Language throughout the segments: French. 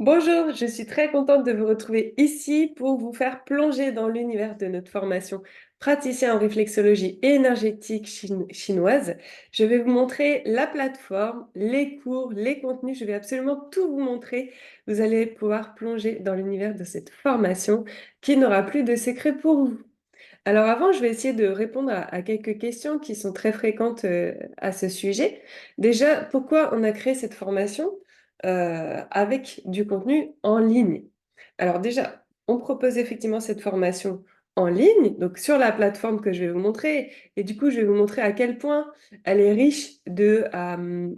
Bonjour, je suis très contente de vous retrouver ici pour vous faire plonger dans l'univers de notre formation praticien en réflexologie énergétique chinoise. Je vais vous montrer la plateforme, les cours, les contenus, je vais absolument tout vous montrer. Vous allez pouvoir plonger dans l'univers de cette formation qui n'aura plus de secret pour vous. Alors avant, je vais essayer de répondre à quelques questions qui sont très fréquentes à ce sujet. Déjà, pourquoi on a créé cette formation avec du contenu en ligne? Alors déjà, on propose effectivement cette formation en ligne, donc sur la plateforme que je vais vous montrer. Et du coup, je vais vous montrer à quel point elle est riche de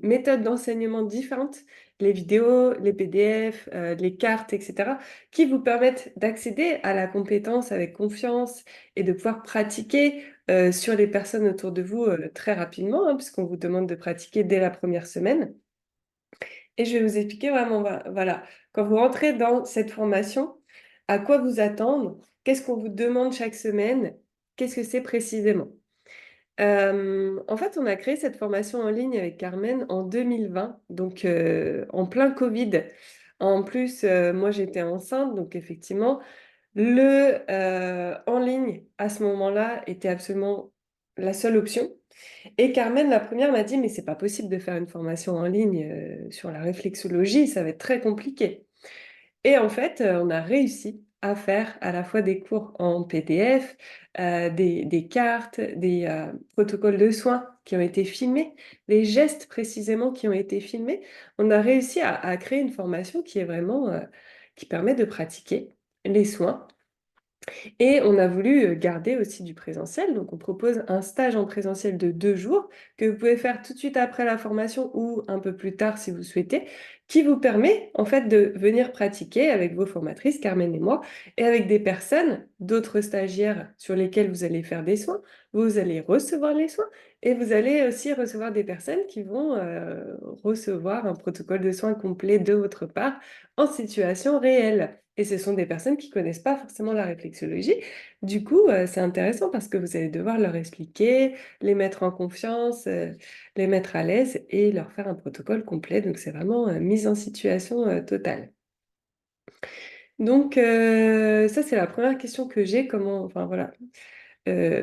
méthodes d'enseignement différentes, les vidéos, les PDF, les cartes, etc., qui vous permettent d'accéder à la compétence avec confiance et de pouvoir pratiquer sur les personnes autour de vous très rapidement, hein, puisqu'on vous demande de pratiquer dès la première semaine. Et je vais vous expliquer vraiment, voilà, quand vous rentrez dans cette formation, à quoi vous attendre, qu'est-ce qu'on vous demande chaque semaine, qu'est-ce que c'est précisément. En fait, on a créé cette formation en ligne avec Carmen en 2020, donc en plein Covid. En plus, moi j'étais enceinte, donc effectivement, en ligne, à ce moment-là, était absolument la seule option. Et Carmen, la première, m'a dit, mais c'est pas possible de faire une formation en ligne sur la réflexologie, ça va être très compliqué. Et en fait, on a réussi à faire à la fois des cours en PDF, des cartes, des protocoles de soins qui ont été filmés, les gestes précisément qui ont été filmés. On a réussi à créer une formation qui est vraiment, qui permet de pratiquer les soins et on a voulu garder aussi du présentiel. Donc, on propose un stage en présentiel de 2 jours que vous pouvez faire tout de suite après la formation ou un peu plus tard si vous souhaitez, qui vous permet en fait de venir pratiquer avec vos formatrices, Carmen et moi, et avec des personnes, d'autres stagiaires sur lesquels vous allez faire des soins. Vous allez recevoir les soins et vous allez aussi recevoir des personnes qui vont recevoir un protocole de soins complet de votre part en situation réelle. Et ce sont des personnes qui connaissent pas forcément la réflexologie. Du coup, c'est intéressant parce que vous allez devoir leur expliquer, les mettre en confiance, les mettre à l'aise et leur faire un protocole complet. Donc, c'est vraiment mise en situation totale. Donc, ça, c'est la première question que j'ai. Comment, enfin voilà,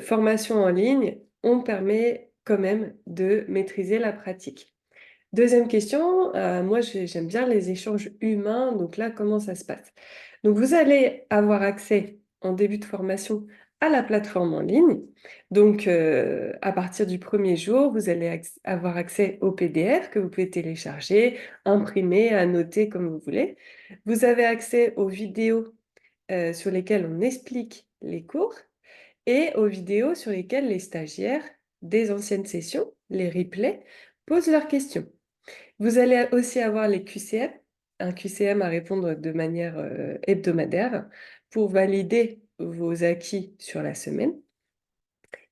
formation en ligne, on permet quand même de maîtriser la pratique. Deuxième question, moi j'aime bien les échanges humains, donc là comment ça se passe? Donc vous allez avoir accès en début de formation à la plateforme en ligne. Donc à partir du premier jour, vous allez avoir accès au PDF que vous pouvez télécharger, imprimer, annoter comme vous voulez. Vous avez accès aux vidéos sur lesquelles on explique les cours et aux vidéos sur lesquelles les stagiaires des anciennes sessions, les replays, posent leurs questions. Vous allez aussi avoir les QCM, un QCM à répondre de manière hebdomadaire pour valider vos acquis sur la semaine.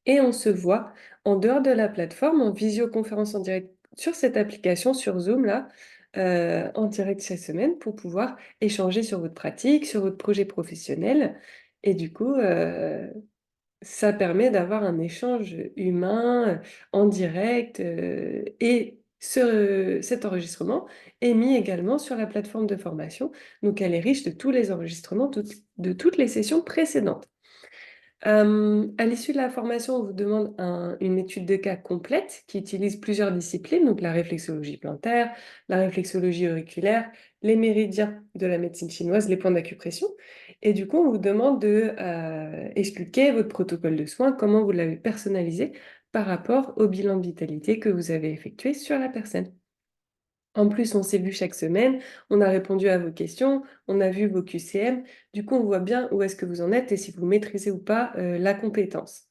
Et on se voit en dehors de la plateforme, en visioconférence en direct sur cette application, sur Zoom, là, en direct chaque semaine pour pouvoir échanger sur votre pratique, sur votre projet professionnel. Et du coup, ça permet d'avoir un échange humain en direct et cet enregistrement est mis également sur la plateforme de formation. Donc, elle est riche de tous les enregistrements de toutes les sessions précédentes. À l'issue de la formation, on vous demande une étude de cas complète qui utilise plusieurs disciplines, donc la réflexologie plantaire, la réflexologie auriculaire, les méridiens de la médecine chinoise, les points d'acupression. Et du coup, on vous demande de expliquer votre protocole de soins, comment vous l'avez personnalisé par rapport au bilan de vitalité que vous avez effectué sur la personne. En plus, on s'est vu chaque semaine, on a répondu à vos questions, on a vu vos QCM. Du coup, on voit bien où est-ce que vous en êtes et si vous maîtrisez ou pas la compétence.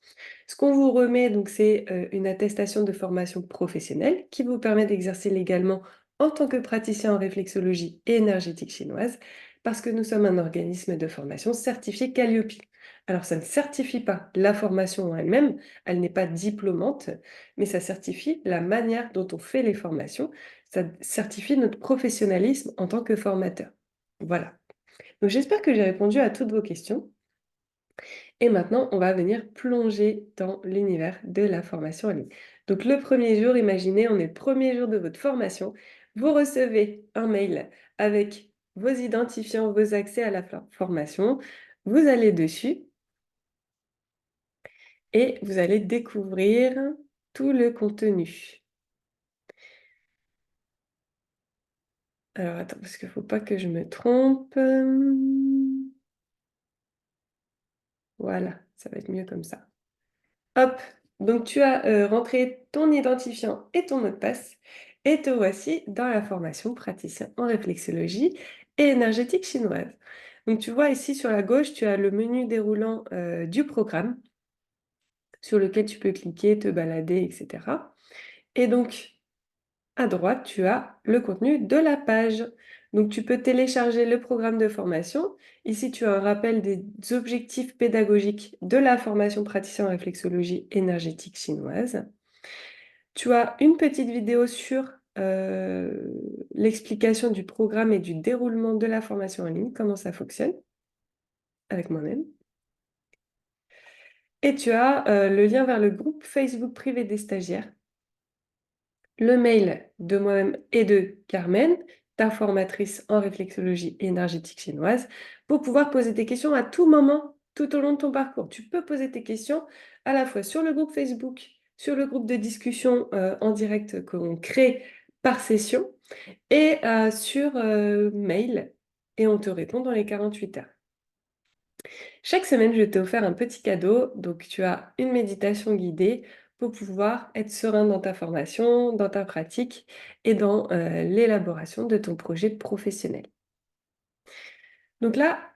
Ce qu'on vous remet, donc, c'est une attestation de formation professionnelle qui vous permet d'exercer légalement en tant que praticien en réflexologie et énergétique chinoise, parce que nous sommes un organisme de formation certifié Calliope. Alors, ça ne certifie pas la formation en elle-même, elle n'est pas diplômante, mais ça certifie la manière dont on fait les formations, ça certifie notre professionnalisme en tant que formateur. Voilà. Donc j'espère que j'ai répondu à toutes vos questions. Et maintenant, on va venir plonger dans l'univers de la formation en ligne. Donc le premier jour, imaginez, on est le premier jour de votre formation. Vous recevez un mail avec vos identifiants, vos accès à la formation. Vous allez dessus et vous allez découvrir tout le contenu. Alors attends, parce qu'il ne faut pas que je me trompe. Voilà, ça va être mieux comme ça. Hop, donc tu as rentré ton identifiant et ton mot de passe et te voici dans la formation praticien en réflexologie et énergétique chinoise. Donc tu vois ici sur la gauche, tu as le menu déroulant du programme sur lequel tu peux cliquer, te balader, etc. Et donc à droite, tu as le contenu de la page. Donc, tu peux télécharger le programme de formation. Ici, tu as un rappel des objectifs pédagogiques de la formation praticien en réflexologie énergétique chinoise. Tu as une petite vidéo sur l'explication du programme et du déroulement de la formation en ligne, comment ça fonctionne, avec moi-même. Et tu as le lien vers le groupe Facebook privé des stagiaires, le mail de moi-même et de Carmen, ta formatrice en réflexologie énergétique chinoise, pour pouvoir poser tes questions à tout moment, tout au long de ton parcours. Tu peux poser tes questions à la fois sur le groupe Facebook, sur le groupe de discussion en direct qu'on crée par session, et sur mail, et on te répond dans les 48 heures. Chaque semaine, je t'ai offert un petit cadeau, donc tu as une méditation guidée pour pouvoir être serein dans ta formation, dans ta pratique et dans l'élaboration de ton projet professionnel. Donc là,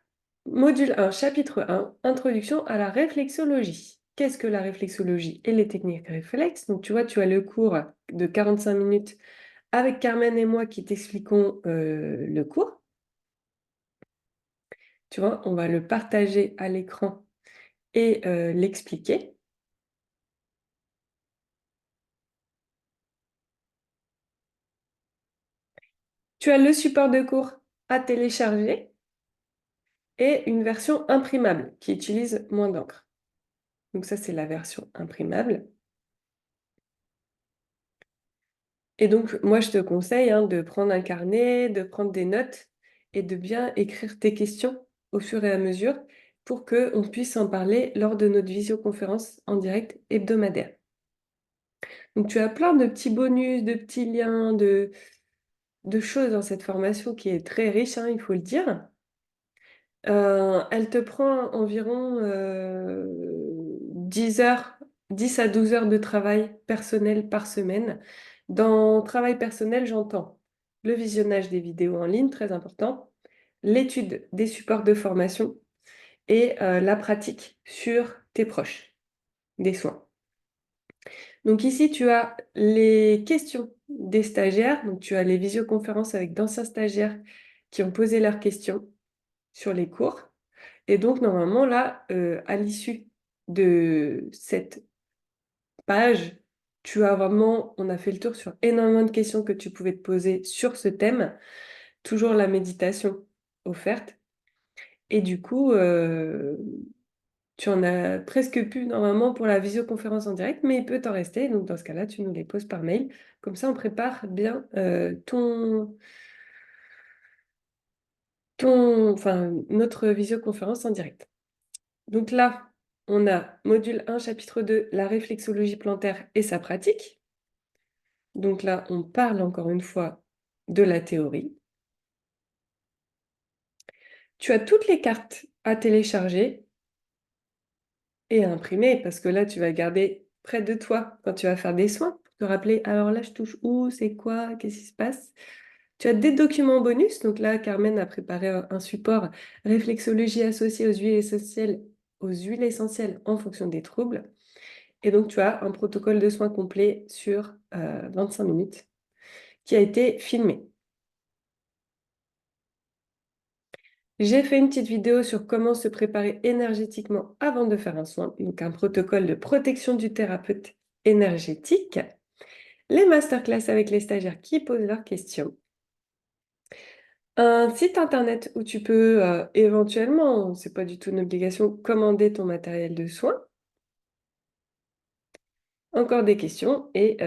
module 1, chapitre 1, introduction à la réflexologie. Qu'est-ce que la réflexologie et les techniques réflexes? Donc tu vois, tu as le cours de 45 minutes avec Carmen et moi qui t'expliquons le cours. Tu vois, on va le partager à l'écran et l'expliquer. Tu as le support de cours à télécharger et une version imprimable qui utilise moins d'encre. Donc ça, c'est la version imprimable. Et donc, moi, je te conseille de prendre un carnet, de prendre des notes et de bien écrire tes questions au fur et à mesure pour qu'on puisse en parler lors de notre visioconférence en direct hebdomadaire. Donc, tu as plein de petits bonus, de petits liens, de choses dans cette formation qui est très riche, il faut le dire. Elle te prend environ 10 heures, 10 à 12 heures de travail personnel par semaine. Dans travail personnel, j'entends le visionnage des vidéos en ligne, très important, l'étude des supports de formation et la pratique sur tes proches, des soins. Donc ici, tu as les questions des stagiaires. Donc tu as les visioconférences avec d'anciens stagiaires qui ont posé leurs questions sur les cours. Et donc, normalement, là, à l'issue de cette page, tu as vraiment, on a fait le tour sur énormément de questions que tu pouvais te poser sur ce thème. Toujours la méditation offerte. Et du coup, tu en as presque plus normalement pour la visioconférence en direct, mais il peut t'en rester. Donc, dans ce cas-là, tu nous les poses par mail. Comme ça, on prépare bien enfin, notre visioconférence en direct. Donc là, on a module 1, chapitre 2, la réflexologie plantaire et sa pratique. Donc là, on parle encore une fois de la théorie. Tu as toutes les cartes à télécharger et à imprimer parce que là, tu vas garder près de toi quand tu vas faire des soins pour te rappeler, alors là, je touche où, c'est quoi, qu'est-ce qui se passe? Tu as des documents bonus. Donc là, Carmen a préparé un support réflexologie associée aux huiles essentielles en fonction des troubles. Et donc, tu as un protocole de soins complet sur 25 minutes qui a été filmé. J'ai fait une petite vidéo sur comment se préparer énergétiquement avant de faire un soin, donc un protocole de protection du thérapeute énergétique, les masterclass avec les stagiaires qui posent leurs questions, un site internet où tu peux éventuellement, c'est pas du tout une obligation, commander ton matériel de soins, encore des questions et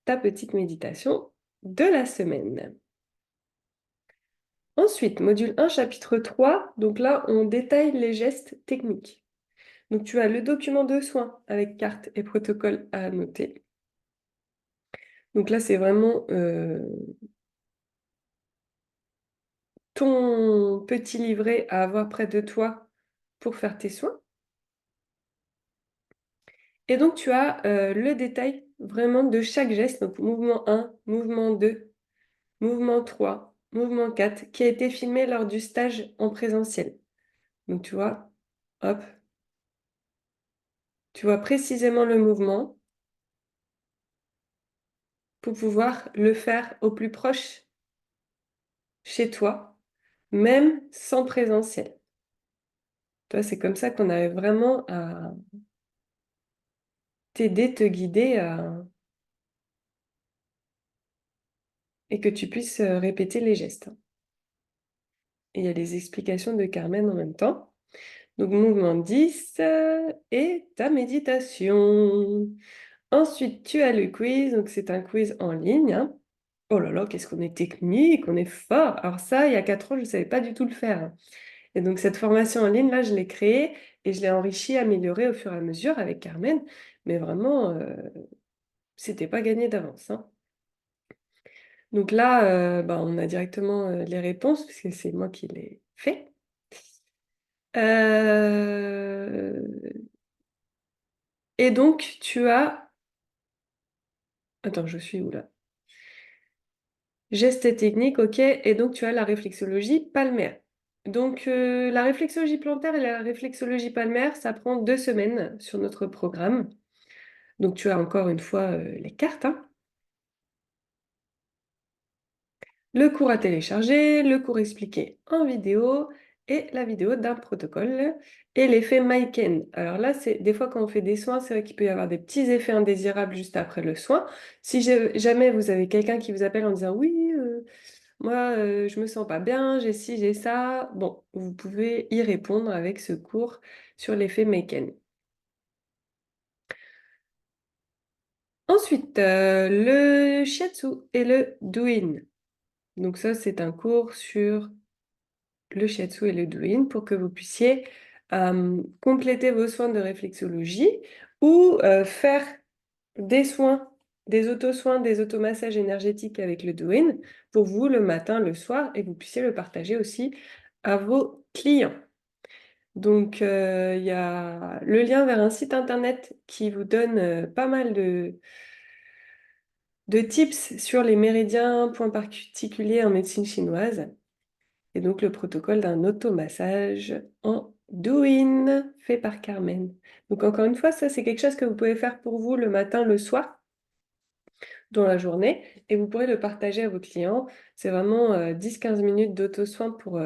ta petite méditation de la semaine. Ensuite, module 1, chapitre 3. Donc là, on détaille les gestes techniques. Donc tu as le document de soins avec carte et protocole à annoter. Donc là, c'est vraiment ton petit livret à avoir près de toi pour faire tes soins. Et donc, tu as le détail vraiment de chaque geste. Donc, mouvement 1, mouvement 2, mouvement 3, mouvement 4, qui a été filmé lors du stage en présentiel. Donc, tu vois, hop, tu vois précisément le mouvement pour pouvoir le faire au plus proche chez toi, même sans présentiel. Toi, c'est comme ça qu'on arrive vraiment à t'aider, te guider et que tu puisses répéter les gestes. Et il y a les explications de Carmen en même temps. Donc, mouvement 10 et ta méditation. Ensuite, tu as le quiz. Donc, c'est un quiz en ligne, hein. Oh là là, qu'est-ce qu'on est technique, on est fort. Alors ça, il y a 4 ans, je ne savais pas du tout le faire, hein. Et donc, cette formation en ligne, là, je l'ai créée et je l'ai enrichie, améliorée au fur et à mesure avec Carmen. Mais vraiment, c'était pas gagné d'avance, hein. Donc là, bah, on a directement les réponses, puisque c'est moi qui les fait. Et donc, tu as... Attends, je suis où là? Geste technique, ok. Et donc, tu as la réflexologie palmaire. Donc, la réflexologie plantaire et la réflexologie palmaire, ça prend 2 semaines sur notre programme. Donc, tu as encore une fois les cartes, hein. Le cours à télécharger, le cours expliqué en vidéo et la vidéo d'un protocole et l'effet Maiken. Alors là, c'est des fois quand on fait des soins, c'est vrai qu'il peut y avoir des petits effets indésirables juste après le soin. Si jamais vous avez quelqu'un qui vous appelle en disant oui, moi je me sens pas bien, j'ai ci, j'ai ça, bon, vous pouvez y répondre avec ce cours sur l'effet Maiken. Ensuite, le shiatsu et le doin. Donc ça, c'est un cours sur le shiatsu et le doin pour que vous puissiez compléter vos soins de réflexologie ou faire des soins, des auto-soins, des automassages énergétiques avec le doin pour vous le matin, le soir, et vous puissiez le partager aussi à vos clients. Donc, il y a le lien vers un site internet qui vous donne pas mal de tips sur les méridiens, points particuliers en médecine chinoise. Et donc le protocole d'un automassage en douyin fait par Carmen. Donc encore une fois, ça c'est quelque chose que vous pouvez faire pour vous le matin, le soir, dans la journée, et vous pourrez le partager à vos clients. C'est vraiment 10-15 minutes d'auto-soin pour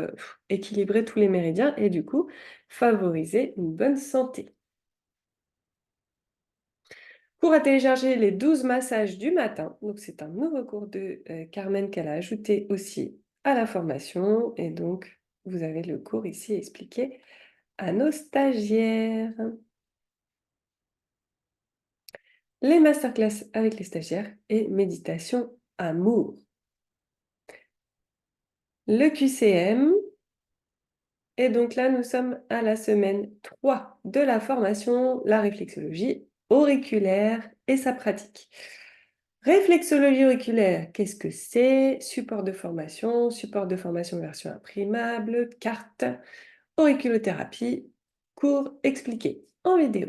équilibrer tous les méridiens et du coup favoriser une bonne santé. Cours à télécharger les 12 massages du matin. Donc c'est un nouveau cours de Carmen qu'elle a ajouté aussi à la formation. Et donc vous avez le cours ici expliqué à nos stagiaires. Les masterclass avec les stagiaires et méditation amour. Le QCM. Et donc là, nous sommes à la semaine 3 de la formation, la réflexologie auriculaire et sa pratique. Réflexologie auriculaire, qu'est-ce que c'est? Support de formation version imprimable, carte, auriculothérapie, cours expliqué en vidéo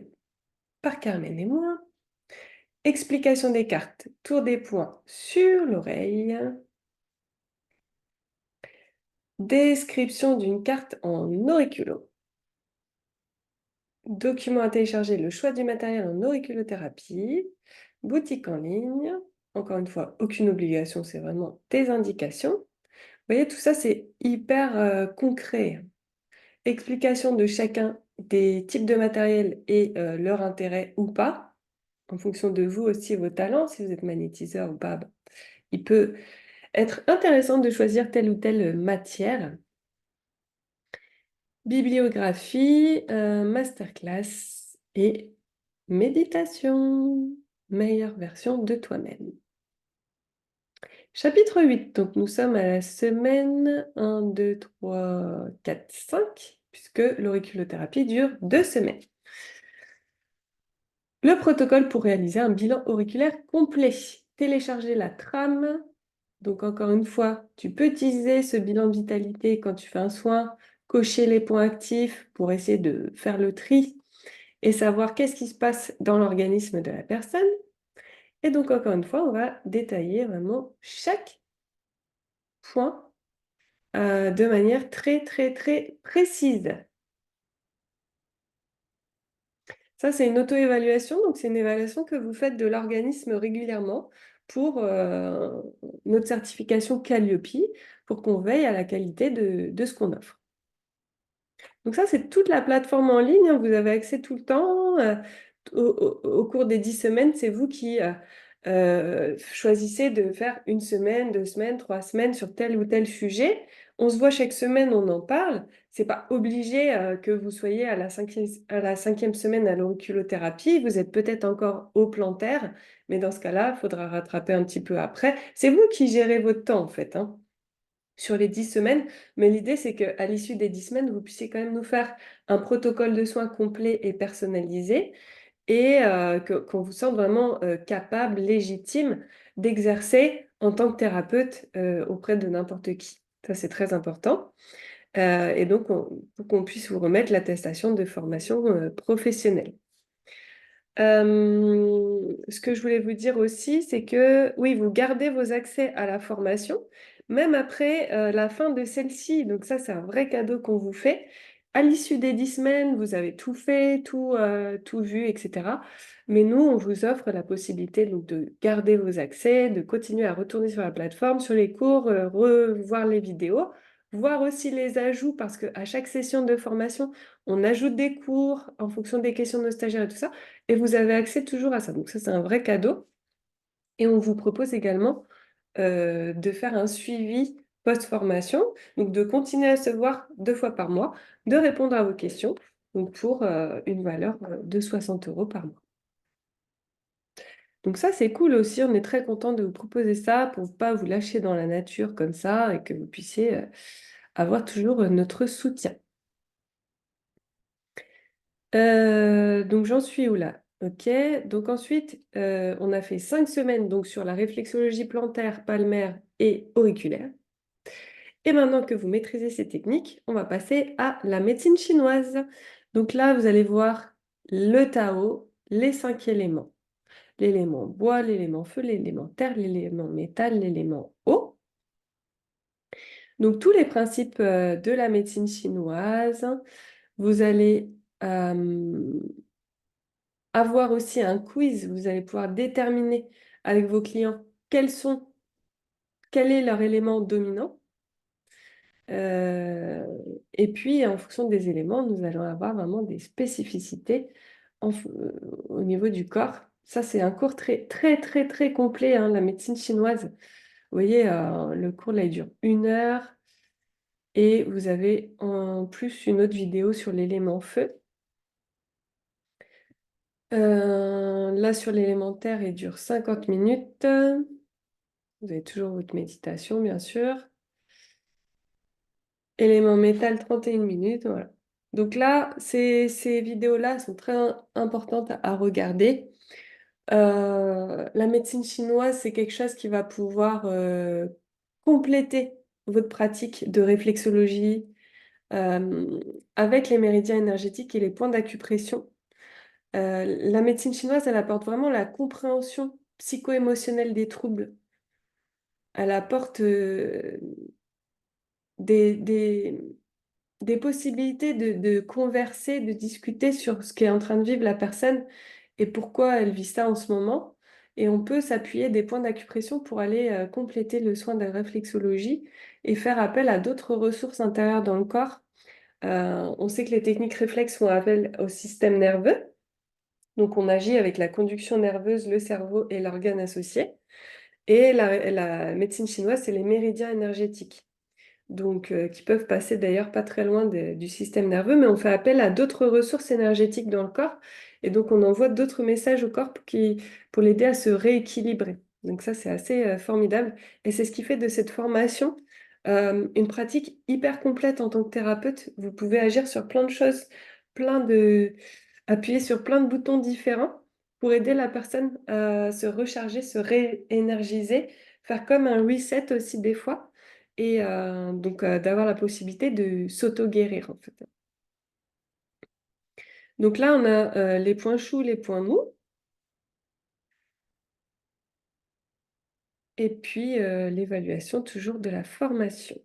par Carmen et moi. Explication des cartes, tour des points sur l'oreille. Description d'une carte en auriculo. Document à télécharger, le choix du matériel en auriculothérapie. Boutique en ligne. Encore une fois, aucune obligation, c'est vraiment des indications. Vous voyez, tout ça, c'est hyper concret. Explication de chacun des types de matériel et leur intérêt ou pas, en fonction de vous aussi, vos talents. Si vous êtes magnétiseur ou pas, il peut être intéressant de choisir telle ou telle matière. Bibliographie, masterclass et méditation. Meilleure version de toi-même. Chapitre 8. Donc nous sommes à la semaine 1, 2, 3, 4, 5, puisque l'auriculothérapie dure 2 semaines. Le protocole pour réaliser un bilan auriculaire complet. Télécharger la trame. Donc encore une fois, tu peux utiliser ce bilan de vitalité quand tu fais un soin, cocher les points actifs pour essayer de faire le tri et savoir qu'est-ce qui se passe dans l'organisme de la personne. Et donc encore une fois, on va détailler vraiment chaque point de manière très très très précise. Ça, c'est une auto-évaluation, donc c'est une évaluation que vous faites de l'organisme régulièrement pour notre certification Calliope, pour qu'on veille à la qualité de ce qu'on offre. Donc ça, c'est toute la plateforme en ligne, hein, vous avez accès tout le temps. Au cours des 10 semaines, c'est vous qui choisissez de faire 1 semaine, 2 semaines, 3 semaines sur tel ou tel sujet. On se voit chaque semaine, on en parle. C'est pas obligé que vous soyez à la cinquième semaine à l'auriculothérapie. Vous êtes peut-être encore au plantaire, mais dans ce cas-là, il faudra rattraper un petit peu après. C'est vous qui gérez votre temps, en fait, hein, sur les 10 semaines, mais l'idée, c'est qu'à l'issue des 10 semaines, vous puissiez quand même nous faire un protocole de soins complet et personnalisé et qu'on vous sente vraiment capable, légitime d'exercer en tant que thérapeute auprès de n'importe qui. Ça, c'est très important. Et donc, pour qu'on puisse vous remettre l'attestation de formation professionnelle. Ce que je voulais vous dire aussi, c'est que oui, vous gardez vos accès à la formation, même après la fin de celle-ci. Donc ça, c'est un vrai cadeau qu'on vous fait. À l'issue des 10 semaines, vous avez tout fait, tout vu, etc. Mais nous, on vous offre la possibilité donc, de garder vos accès, de continuer à retourner sur la plateforme, sur les cours, revoir les vidéos, voir aussi les ajouts, parce qu'à chaque session de formation, on ajoute des cours en fonction des questions de nos stagiaires et tout ça. Et vous avez accès toujours à ça. Donc ça, c'est un vrai cadeau. Et on vous propose également de faire un suivi post-formation, donc de continuer à se voir 2 fois par mois, de répondre à vos questions, donc pour une valeur de 60 € par mois. Donc ça, c'est cool aussi. On est très content de vous proposer ça pour ne pas vous lâcher dans la nature comme ça et que vous puissiez avoir toujours notre soutien. Donc j'en suis où là? Ok, donc ensuite, on a fait 5 semaines donc, sur la réflexologie plantaire, palmaire et auriculaire. Et maintenant que vous maîtrisez ces techniques, on va passer à la médecine chinoise. Donc là, vous allez voir le Tao, les 5 éléments. L'élément bois, l'élément feu, l'élément terre, l'élément métal, l'élément eau. Donc tous les principes de la médecine chinoise. Vous allez avoir aussi un quiz, vous allez pouvoir déterminer avec vos clients quel est leur élément dominant. Et puis, en fonction des éléments, nous allons avoir vraiment des spécificités au niveau du corps. Ça, c'est un cours très, très, très, très complet, hein, la médecine chinoise. Vous voyez, le cours, là, il dure 1 heure. Et vous avez en plus une autre vidéo sur l'élément feu. Là, sur l'élémentaire, il dure 50 minutes. Vous avez toujours votre méditation, bien sûr. Élément métal, 31 minutes, voilà. Donc là, ces vidéos-là sont très importantes à regarder. La médecine chinoise, c'est quelque chose qui va pouvoir compléter votre pratique de réflexologie avec les méridiens énergétiques et les points d'acupression. La médecine chinoise, elle apporte vraiment la compréhension psycho-émotionnelle des troubles. Elle apporte des, des, des possibilités de converser, de discuter sur ce qu'est en train de vivre la personne et pourquoi elle vit ça en ce moment. Et on peut s'appuyer des points d'acupression pour aller compléter le soin de la réflexologie et faire appel à d'autres ressources intérieures dans le corps. On sait que les techniques réflexes font appel au système nerveux. Donc on agit avec la conduction nerveuse, le cerveau et l'organe associé. Et la médecine chinoise, c'est les méridiens énergétiques. Donc, qui peuvent passer d'ailleurs pas très loin du système nerveux, mais on fait appel à d'autres ressources énergétiques dans le corps, et donc on envoie d'autres messages au corps pour l'aider à se rééquilibrer. Donc ça, c'est assez, formidable et c'est ce qui fait de cette formation, une pratique hyper complète en tant que thérapeute. Vous pouvez agir sur plein de choses, plein de appuyer sur plein de boutons différents pour aider la personne à se recharger, se réénergiser, faire comme un reset aussi des fois et donc d'avoir la possibilité de s'auto-guérir, en fait. Donc là, on a, les points chauds, les points mous et puis, l'évaluation toujours de la formation.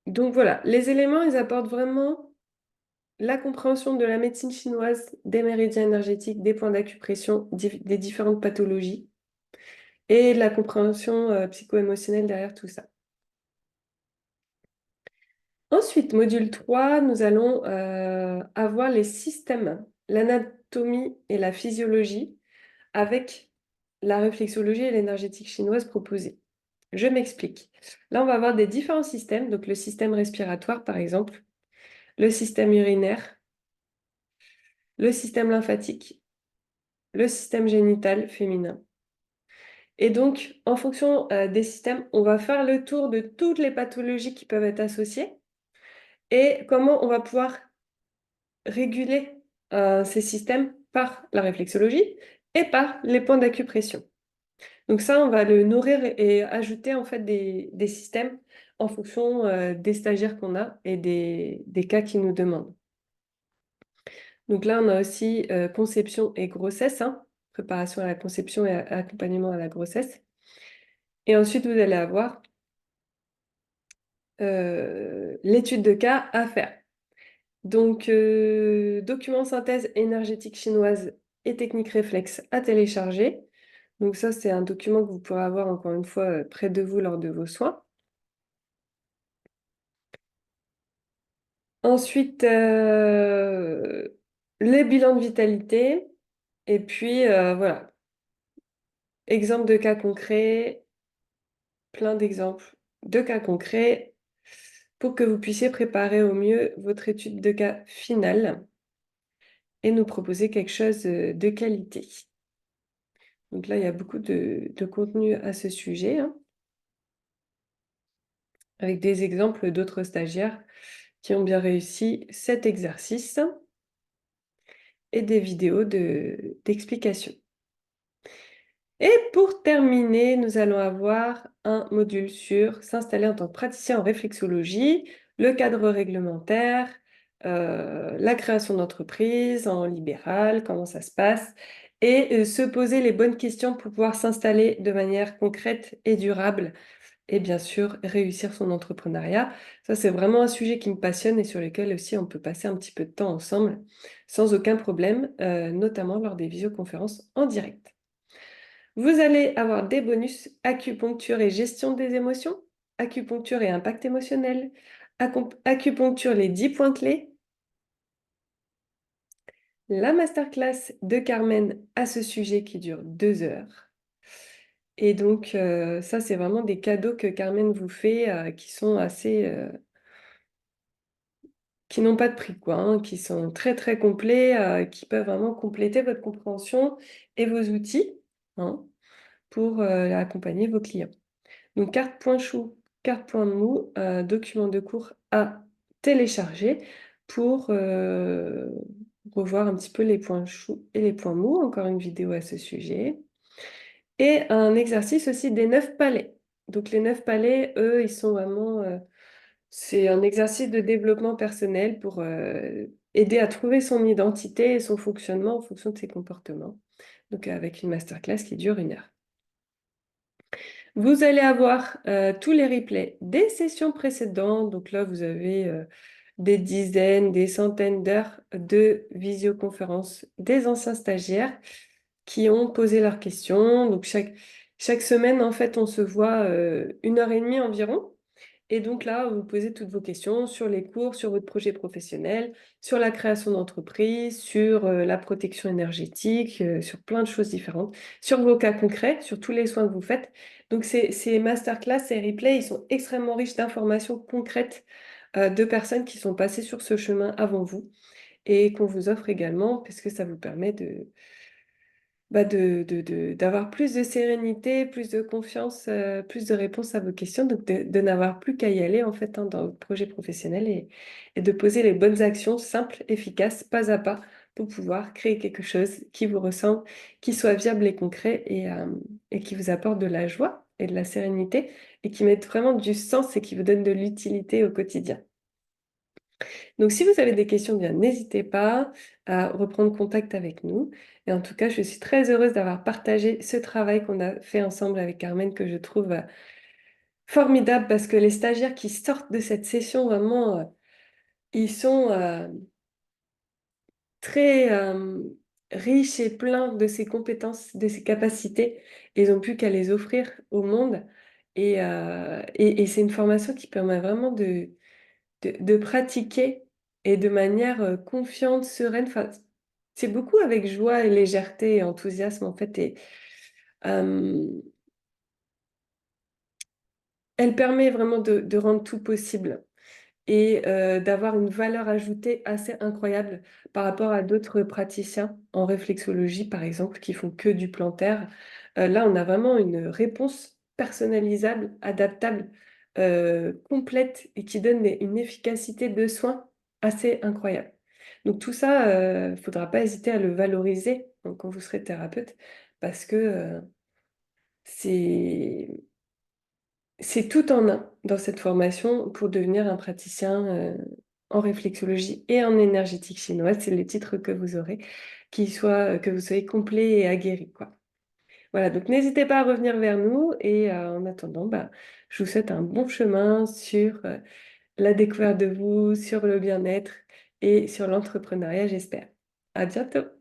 Donc voilà, les éléments, ils apportent vraiment la compréhension de la médecine chinoise, des méridiens énergétiques, des points d'acupression, des différentes pathologies et de la compréhension, psycho-émotionnelle derrière tout ça. Ensuite, module 3, nous allons, avoir les systèmes, l'anatomie et la physiologie avec la réflexologie et l'énergétique chinoise proposée. Je m'explique. Là, on va avoir des différents systèmes, donc le système respiratoire par exemple, le système urinaire, le système lymphatique, le système génital féminin. Et donc, en fonction, des systèmes, on va faire le tour de toutes les pathologies qui peuvent être associées et comment on va pouvoir réguler, ces systèmes par la réflexologie et par les points d'acupression. Donc ça, on va le nourrir et ajouter en fait des systèmes en fonction, des stagiaires qu'on a et des cas qu'ils nous demandent. Donc là, on a aussi, conception et grossesse, hein, préparation à la conception et accompagnement à la grossesse. Et ensuite, vous allez avoir, l'étude de cas à faire. Donc, document synthèse énergétique chinoise et technique réflexe à télécharger. Donc ça, c'est un document que vous pourrez avoir encore une fois, près de vous lors de vos soins. Ensuite, les bilans de vitalité et puis, voilà, exemple de cas concrets, plein d'exemples de cas concrets pour que vous puissiez préparer au mieux votre étude de cas finale et nous proposer quelque chose, de qualité. Donc là, il y a beaucoup de contenu à ce sujet, hein, avec des exemples d'autres stagiaires qui ont bien réussi cet exercice et des vidéos d'explications. Et pour terminer, nous allons avoir un module sur s'installer en tant que praticien en réflexologie, le cadre réglementaire, la création d'entreprise en libéral, comment ça se passe, et se poser les bonnes questions pour pouvoir s'installer de manière concrète et durable, et bien sûr réussir son entrepreneuriat. Ça, c'est vraiment un sujet qui me passionne et sur lequel aussi on peut passer un petit peu de temps ensemble sans aucun problème, notamment lors des visioconférences en direct. Vous allez avoir des bonus acupuncture et gestion des émotions, acupuncture et impact émotionnel, acupuncture les 10 points clés, la masterclass de Carmen à ce sujet qui dure 2 heures. Et donc, ça, c'est vraiment des cadeaux que Carmen vous fait, qui sont assez, qui n'ont pas de prix quoi, hein, qui sont très, très complets, qui peuvent vraiment compléter votre compréhension et vos outils, hein, pour, accompagner vos clients. Donc carte point chaud, carte point mou, document de cours à télécharger pour, revoir un petit peu les points chauds et les points mous, encore une vidéo à ce sujet et un exercice aussi des 9 palais. Donc les 9 palais, eux, ils sont vraiment, c'est un exercice de développement personnel pour, aider à trouver son identité et son fonctionnement en fonction de ses comportements. Donc avec une masterclass qui dure 1 heure. Vous allez avoir, tous les replays des sessions précédentes. Donc là, vous avez, des dizaines, des centaines d'heures de visioconférences des anciens stagiaires qui ont posé leurs questions. Donc chaque semaine, en fait, on se voit, 1 heure et demie environ et donc là, vous posez toutes vos questions sur les cours, sur votre projet professionnel, sur la création d'entreprise, sur, la protection énergétique, sur plein de choses différentes, sur vos cas concrets, sur tous les soins que vous faites. Donc ces masterclass, ces replays, ils sont extrêmement riches d'informations concrètes, de personnes qui sont passées sur ce chemin avant vous et qu'on vous offre également parce que ça vous permet bah, d'avoir plus de sérénité, plus de confiance, plus de réponses à vos questions, donc de n'avoir plus qu'à y aller en fait, hein, dans votre projet professionnel et de poser les bonnes actions simples, efficaces, pas à pas, pour pouvoir créer quelque chose qui vous ressemble, qui soit viable et concret et qui vous apporte de la joie et de la sérénité et qui mette vraiment du sens et qui vous donne de l'utilité au quotidien. Donc, si vous avez des questions, bien, n'hésitez pas à reprendre contact avec nous. Et en tout cas, je suis très heureuse d'avoir partagé ce travail qu'on a fait ensemble avec Carmen, que je trouve formidable parce que les stagiaires qui sortent de cette session, vraiment, ils sont très riches et pleins de ces compétences, de ces capacités. Et ils n'ont plus qu'à les offrir au monde. Et c'est une formation qui permet vraiment de pratiquer et de manière confiante, sereine. Enfin, c'est beaucoup avec joie et légèreté et enthousiasme en fait. Et euh, elle permet vraiment de rendre tout possible et d'avoir une valeur ajoutée assez incroyable par rapport à d'autres praticiens en réflexologie, par exemple, qui font que du plantaire. Là, on a vraiment une réponse personnalisable, adaptable, complète et qui donne une efficacité de soins assez incroyable. Donc tout ça, il ne faudra pas hésiter à le valoriser, hein, quand vous serez thérapeute parce que c'est c'est tout en un dans cette formation pour devenir un praticien en réflexologie et en énergétique chinoise. C'est les titres que vous aurez, que vous soyez complet et aguerri, quoi. Voilà, donc n'hésitez pas à revenir vers nous et en attendant, bah, je vous souhaite un bon chemin sur la découverte de vous, sur le bien-être et sur l'entrepreneuriat, j'espère. À bientôt!